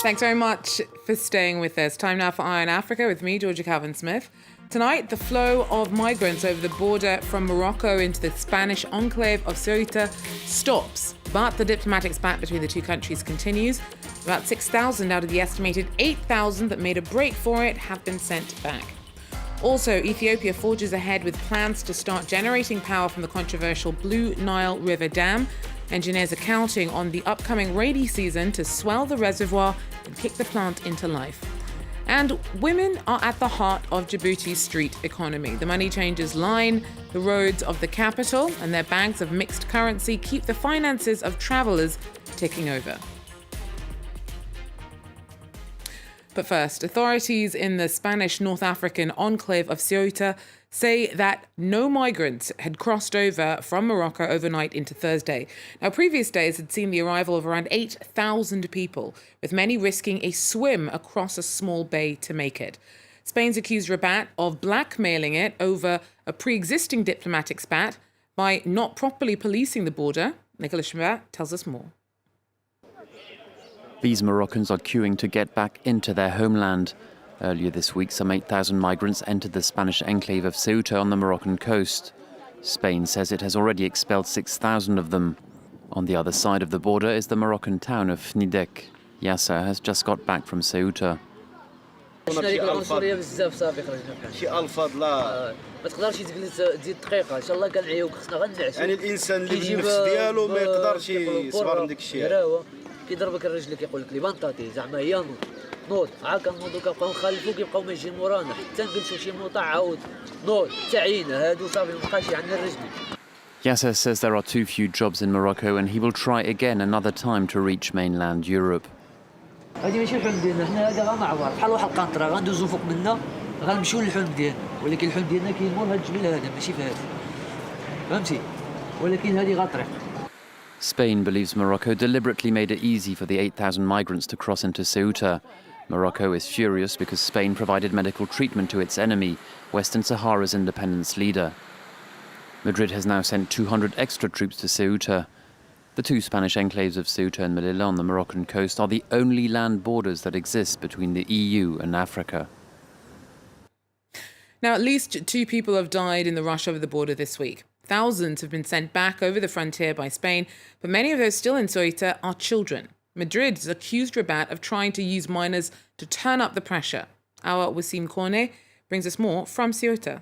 Thanks very much for staying with us. Time now for Eye on Africa with me, Georgia Calvin-Smith. Tonight, the flow of migrants over the border from Morocco into the Spanish enclave of Ceuta stops, but the diplomatic spat between the two countries continues. About 6,000 out of the estimated 8,000 that made a break for it have been sent back. Also, Ethiopia forges ahead with plans to start generating power from the controversial Blue Nile River Dam. Engineers are counting on the upcoming rainy season to swell the reservoir and kick the plant into life. And women are at the heart of Djibouti's street economy. The money changers line the roads of the capital, and their bags of mixed currency keep the finances of travelers ticking over. But first, authorities in the Spanish North African enclave of Ceuta say that no migrants had crossed over from Morocco overnight into Thursday. Now, previous days had seen the arrival of around 8,000 people, with many risking a swim across a small bay to make it. Spain's accused Rabat of blackmailing it over a pre-existing diplomatic spat by not properly policing the border. Nicolas Rabat tells us more. These Moroccans are queuing to get back into their homeland. Earlier this week, some 8,000 migrants entered the Spanish enclave of Ceuta on the Moroccan coast. Spain says it has already expelled 6,000 of them. On the other side of the border is the Moroccan town of Fnidek. Yasser has just got back from Ceuta. كيضربك الرجل كيقول لك لي بنطاطي زعما هي نوض عا كنوضو كنبقاو نخالفو كيبقاو ما يجي مورانا حتى نجلسو شي موطع عاود نوض تعينا هادو صافي مابقاش عندنا الرجل. Yasser says there are too few jobs in Morocco and he will try again another time to reach mainland Europe. هادي ماشي الحلم ديالنا حنا هذا غا معبر بحال واحد القنطره غندوزو فوق منا غنمشيو للحلم ديالنا ولكن الحلم ديالنا كاين مور هاد الجبل هذا ماشي في هذا فهمتي ولكن هادي غا طريق. Spain believes Morocco deliberately made it easy for the 8,000 migrants to cross into Ceuta. Morocco is furious because Spain provided medical treatment to its enemy, Western Sahara's independence leader. Madrid has now sent 200 extra troops to Ceuta. The two Spanish enclaves of Ceuta and Melilla on the Moroccan coast are the only land borders that exist between the EU and Africa. Now, at least 2 people have died in the rush over the border this week. Thousands have been sent back over the frontier by Spain, but many of those still in Ceuta are children. Madrid has accused Rabat of trying to use minors to turn up the pressure. Our Wasim Korne brings us more from Ceuta.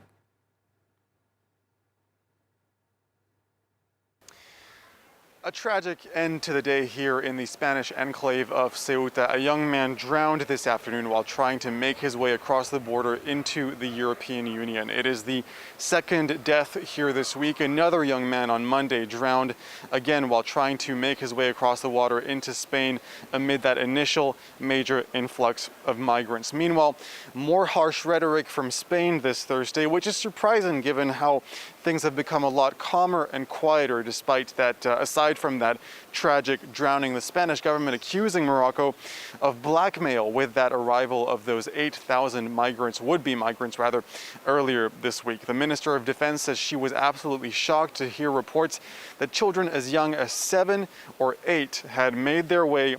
A tragic end to the day here in the Spanish enclave of Ceuta. A young man drowned this afternoon while trying to make his way across the border into the European Union. It is the second death here this week. Another young man on Monday drowned again while trying to make his way across the water into Spain amid that initial major influx of migrants. Meanwhile, more harsh rhetoric from Spain this Thursday, which is surprising given how things have become a lot calmer and quieter despite that, aside from that tragic drowning. The Spanish government accusing Morocco of blackmail with that arrival of those 8,000 migrants, would-be migrants rather, earlier this week. The Minister of Defense says she was absolutely shocked to hear reports that children as young as 7 or 8 had made their way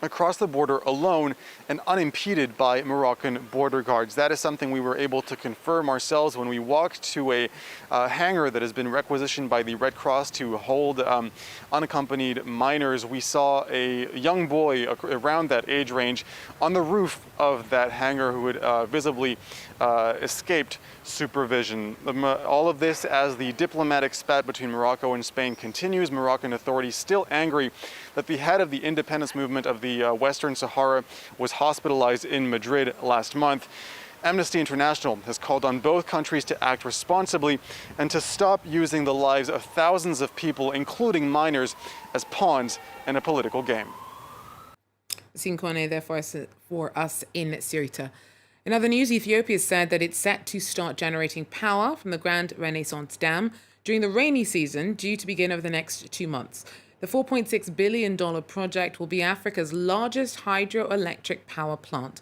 across the border alone and unimpeded by Moroccan border guards. That is something we were able to confirm ourselves when we walked to a hangar that has been requisitioned by the Red Cross to hold unaccompanied minors. We saw a young boy around that age range on the roof of that hangar who had visibly escaped supervision. All of this as the diplomatic spat between Morocco and Spain continues. Moroccan authorities still angry that the head of the independence movement of the Western Sahara was hospitalized in Madrid last month. Amnesty International has called on both countries to act responsibly and to stop using the lives of thousands of people, including minors, as pawns in a political game. Wasim Korne there for us in Ceuta. In other news, Ethiopia said that it's set to start generating power from the Grand Renaissance Dam during the rainy season, due to begin over the next 2 months. The $4.6 billion project will be Africa's largest hydroelectric power plant.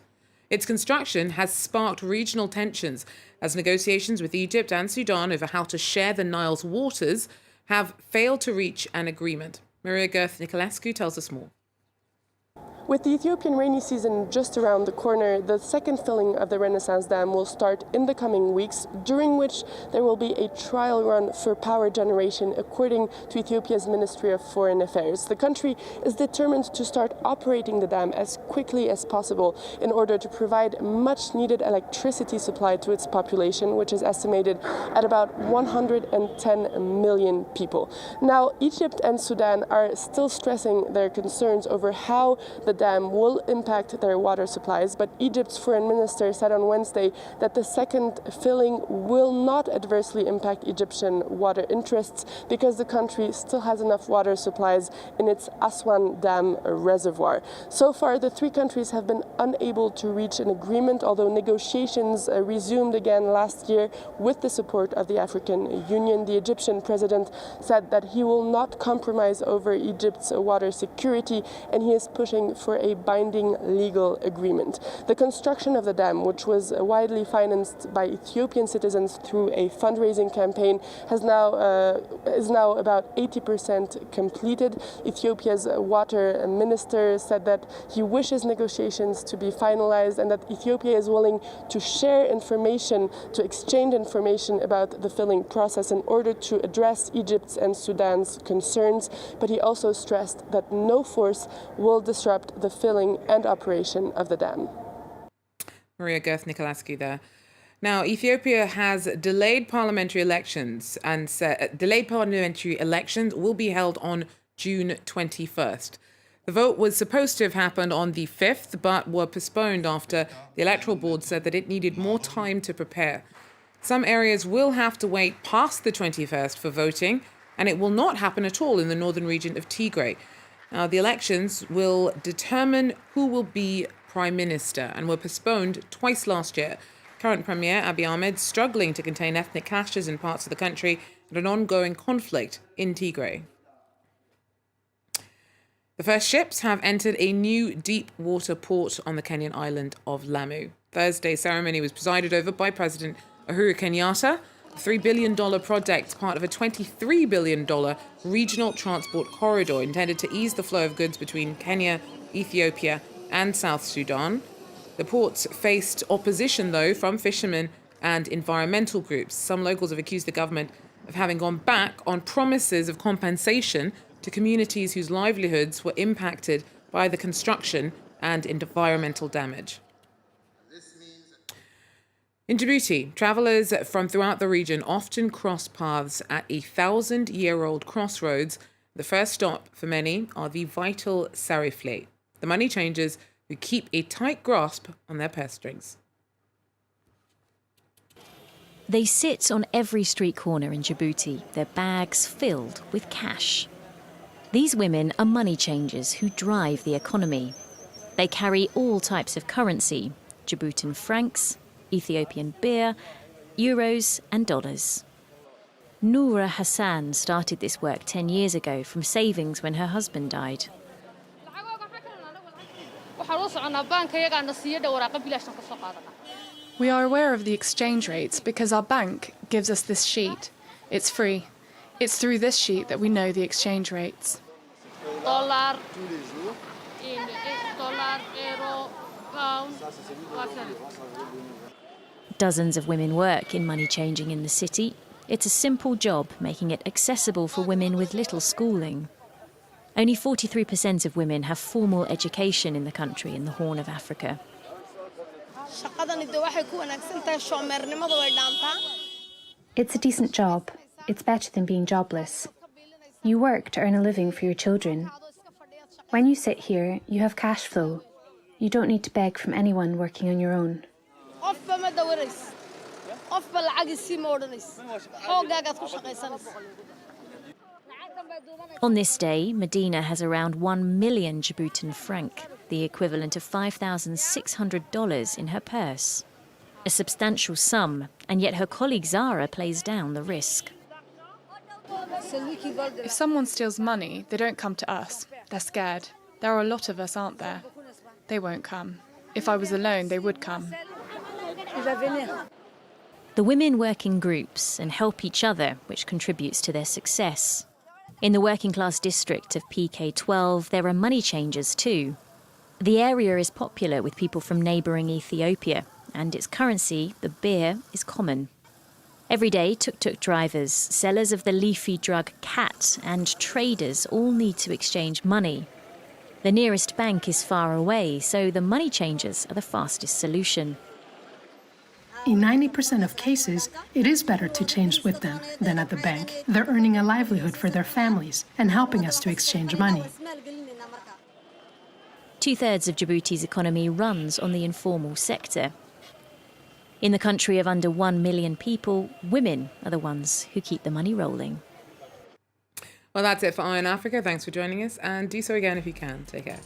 Its construction has sparked regional tensions as negotiations with Egypt and Sudan over how to share the Nile's waters have failed to reach an agreement. Maria Girth Nicolescu tells us more. With the Ethiopian rainy season just around the corner, the second filling of the Renaissance Dam will start in the coming weeks, during which there will be a trial run for power generation, according to Ethiopia's Ministry of Foreign Affairs. The country is determined to start operating the dam as quickly as possible in order to provide much needed electricity supply to its population, which is estimated at about 110 million people. Now, Egypt and Sudan are still stressing their concerns over how the dam will impact their water supplies, but Egypt's foreign minister said on Wednesday that the second filling will not adversely impact Egyptian water interests because the country still has enough water supplies in its Aswan Dam reservoir. So far, the three countries have been unable to reach an agreement, although negotiations resumed again last year with the support of the African Union. The Egyptian president said that he will not compromise over Egypt's water security, and he is pushing for a binding legal agreement. The construction of the dam, which was widely financed by Ethiopian citizens through a fundraising campaign, is now about 80% completed. Ethiopia's water minister said that he wishes negotiations to be finalized and that Ethiopia is willing to share information, to exchange information about the filling process in order to address Egypt's and Sudan's concerns. But he also stressed that no force will disrupt the filling and operation of the dam. Maria Gerth-Nicolascu there. Now, Ethiopia has delayed parliamentary elections and said delayed parliamentary elections will be held on June 21st. The vote was supposed to have happened on the 5th, but were postponed after the Electoral Board said that it needed more time to prepare. Some areas will have to wait past the 21st for voting, and it will not happen at all in the northern region of Tigray. Now, the elections will determine who will be Prime Minister and were postponed twice last year. Current Premier Abiy Ahmed struggling to contain ethnic clashes in parts of the country and an ongoing conflict in Tigray. The first ships have entered a new deep-water port on the Kenyan island of Lamu. Thursday's ceremony was presided over by President Uhuru Kenyatta. The $3 billion project, part of a $23 billion regional transport corridor intended to ease the flow of goods between Kenya, Ethiopia, and South Sudan. The ports faced opposition, though, from fishermen and environmental groups. Some locals have accused the government of having gone back on promises of compensation to communities whose livelihoods were impacted by the construction and environmental damage. In Djibouti, travellers from throughout the region often cross paths at a 1,000-year-old crossroads. The first stop for many are the vital sarifle, the money changers who keep a tight grasp on their purse strings. They sit on every street corner in Djibouti, their bags filled with cash. These women are money changers who drive the economy. They carry all types of currency, Djiboutian francs, Ethiopian birr, euros and dollars. Noura Hassan started this work 10 years ago from savings when her husband died. We are aware of the exchange rates because our bank gives us this sheet. It's free. It's through this sheet that we know the exchange rates. Dozens of women work in money changing in the city. It's a simple job, making it accessible for women with little schooling. Only 43% of women have formal education in the country in the Horn of Africa. It's a decent job. It's better than being jobless. You work to earn a living for your children. When you sit here, you have cash flow. You don't need to beg from anyone working on your own. On this day, Medina has around 1 million Djiboutian franc, the equivalent of $5,600 in her purse. A substantial sum, and yet her colleague Zara plays down the risk. If someone steals money, they don't come to us. They're scared. There are a lot of us, aren't there? They won't come. If I was alone, they would come. The women work in groups and help each other, which contributes to their success. In the working class district of PK12, there are money changers too. The area is popular with people from neighbouring Ethiopia, and its currency, the birr, is common. Every day, tuk-tuk drivers, sellers of the leafy drug cat, and traders all need to exchange money. The nearest bank is far away, so the money changers are the fastest solution. In 90% of cases, it is better to change with them than at the bank. They're earning a livelihood for their families and helping us to exchange money. 2/3 of Djibouti's economy runs on the informal sector. In the country of under 1 million people, women are the ones who keep the money rolling. Well, that's it for Eye on Africa. Thanks for joining us, and do so again if you can. Take care.